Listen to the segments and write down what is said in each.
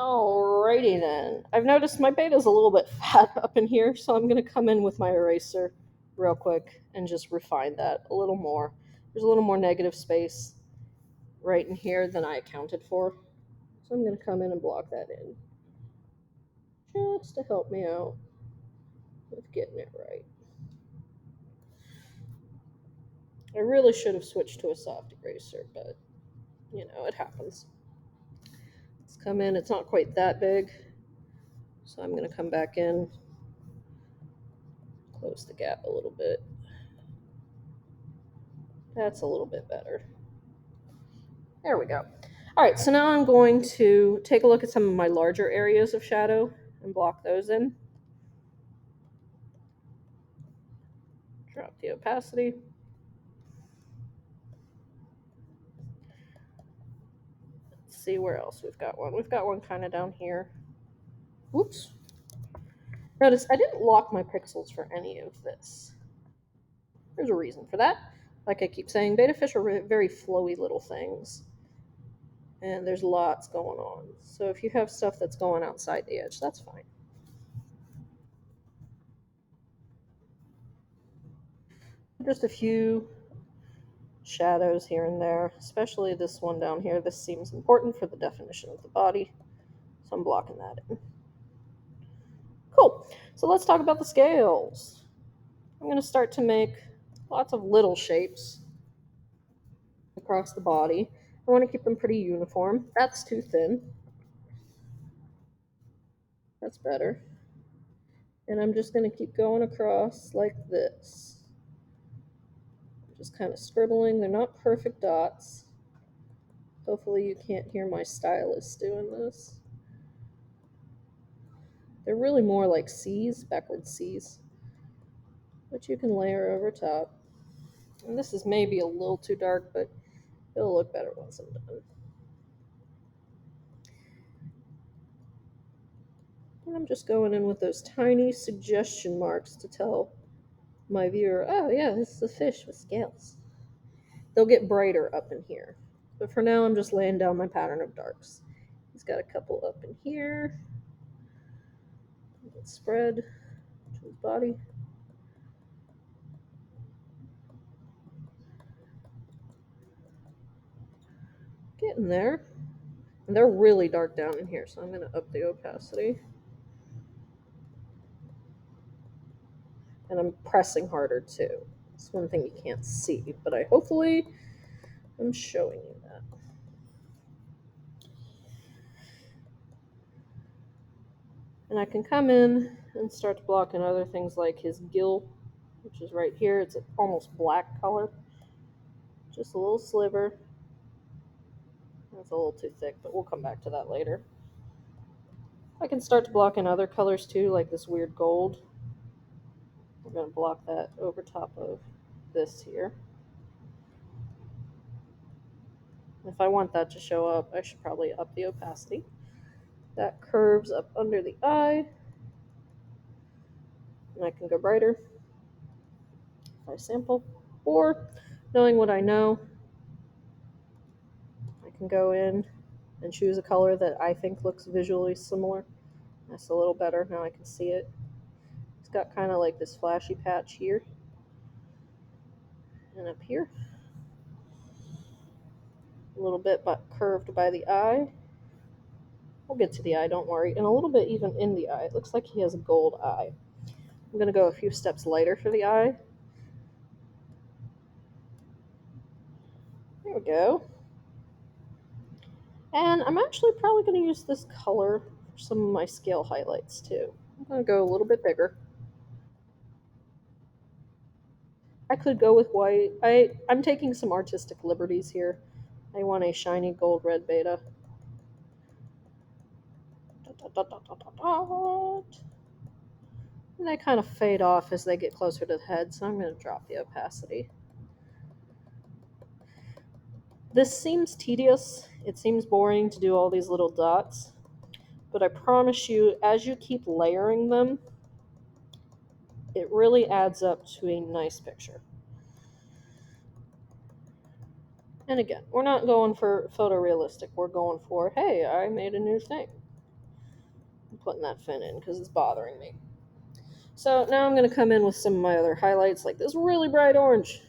Alrighty then. I've noticed my beta's a little bit fat up in here, so I'm going to come in with my eraser real quick and just refine that a little more. There's a little more negative space right in here than I accounted for. So I'm going to come in and block that in just to help me out with getting it right. I really should have switched to a soft eraser, but you know, it happens. Let's come in. It's not quite that big, so I'm going to come back in, close the gap a little bit. That's a little bit better. There we go. All right, so now I'm going to take a look at some of my larger areas of shadow and block those in. Drop the opacity. Let's see where else we've got one. We've got one kind of down here. Whoops. Notice I didn't lock my pixels for any of this. There's a reason for that. Like I keep saying, beta fish are very flowy little things. And there's lots going on. So if you have stuff that's going outside the edge, that's fine. Just a few shadows here and there, especially this one down here. This seems important for the definition of the body, so I'm blocking that in. Cool. So let's talk about the scales. I'm going to start to make lots of little shapes across the body. I want to keep them pretty uniform. That's too thin. That's better. And I'm just going to keep going across like this. Just kind of scribbling. They're not perfect dots. Hopefully you can't hear my stylus doing this. They're really more like C's, backward C's, which you can layer over top. And this is maybe a little too dark, but it'll look better once I'm done. And I'm just going in with those tiny suggestion marks to tell my viewer, oh yeah, this is a fish with scales. They'll get brighter up in here. But for now, I'm just laying down my pattern of darks. He's got a couple up in here. Let's spread to his body. Getting there. And they're really dark down in here, so I'm going to up the opacity. And I'm pressing harder too. It's one thing you can't see, but hopefully I'm showing you that. And I can come in and start to block in other things like his gill, which is right here. It's an almost black color. Just a little sliver. That's a little too thick, but we'll come back to that later. I can start to block in other colors too, like this weird gold. We're going to block that over top of this here. If I want that to show up, I should probably up the opacity. That curves up under the eye. And I can go brighter if I sample. Or, knowing what I know, I can go in and choose a color that I think looks visually similar. That's a little better. Now I can see it. It's got kind of like this flashy patch here. And up here. A little bit but curved by the eye. We'll get to the eye, don't worry. And a little bit even in the eye. It looks like he has a gold eye. I'm going to go a few steps lighter for the eye. There we go. And I'm actually probably going to use this color for some of my scale highlights too. I'm going to go a little bit bigger. I could go with white. I'm taking some artistic liberties here. I want a shiny gold red beta. And they kind of fade off as they get closer to the head, so I'm going to drop the opacity. This seems tedious. It seems boring to do all these little dots. But I promise you, as you keep layering them, it really adds up to a nice picture. And again, we're not going for photorealistic. We're going for, hey, I made a new thing. I'm putting that fin in because it's bothering me. So now I'm going to come in with some of my other highlights, like this really bright orange.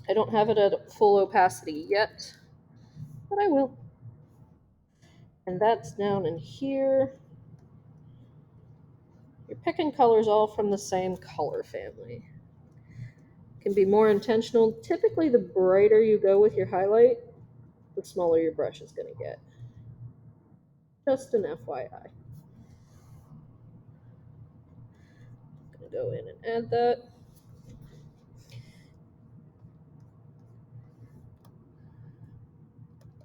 I don't have it at full opacity yet, but I will. And that's down in here. You're picking colors all from the same color family. Can be more intentional. Typically, the brighter you go with your highlight, the smaller your brush is going to get. Just an FYI. I'm going to go in and add that.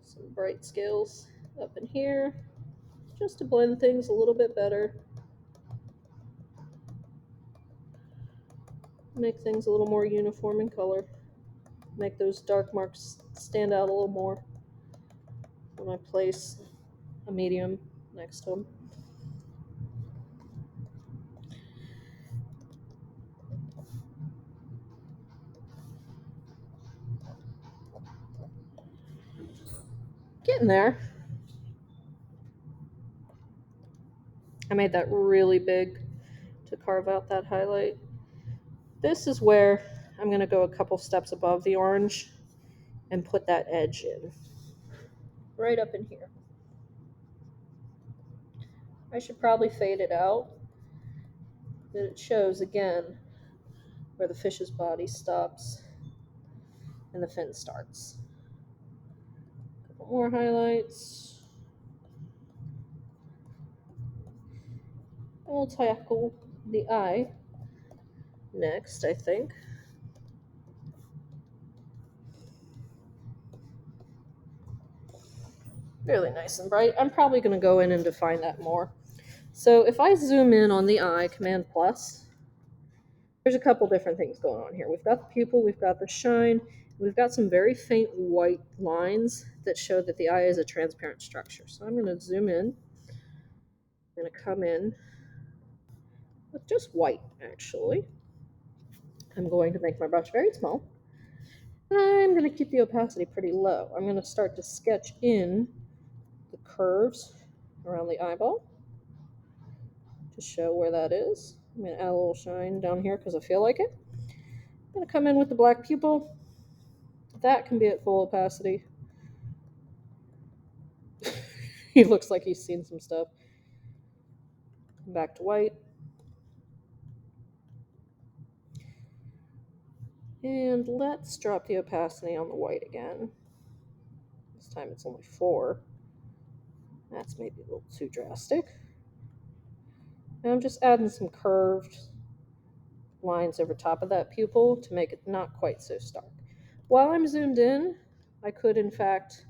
Some bright scales up in here, just to blend things a little bit better. Make things a little more uniform in color. Make those dark marks stand out a little more when I place a medium next to them. Getting there. I made that really big to carve out that highlight. This is where I'm going to go a couple steps above the orange and put that edge in. Right up in here. I should probably fade it out, that it shows again where the fish's body stops and the fin starts. A couple more highlights. And we'll tackle the eye next, I think. Really nice and bright. I'm probably going to go in and define that more. So if I zoom in on the eye, Command plus, there's a couple different things going on here. We've got the pupil, we've got the shine, we've got some very faint white lines that show that the eye is a transparent structure. So I'm going to zoom in. I'm going to come in with just white, actually. I'm going to make my brush very small. I'm going to keep the opacity pretty low. I'm going to start to sketch in the curves around the eyeball to show where that is. I'm going to add a little shine down here because I feel like it. I'm going to come in with the black pupil. That can be at full opacity. He looks like he's seen some stuff. Back to white. And let's drop the opacity on the white again. This time it's only 4. That's maybe a little too drastic. And I'm just adding some curved lines over top of that pupil to make it not quite so stark. While I'm zoomed in, I could in fact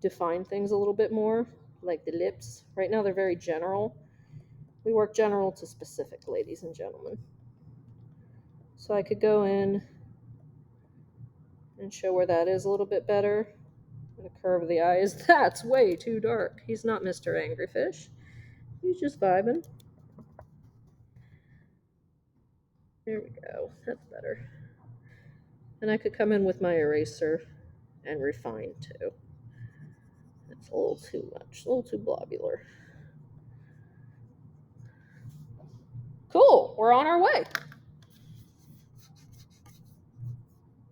define things a little bit more, like the lips. Right now they're very general. We work general to specific, ladies and gentlemen. So I could go in and show where that is a little bit better. The curve of the eyes, that's way too dark. He's not Mr. Angryfish. He's just vibing. There we go. That's better. And I could come in with my eraser and refine too. That's a little too much, a little too blobular. Cool, we're on our way.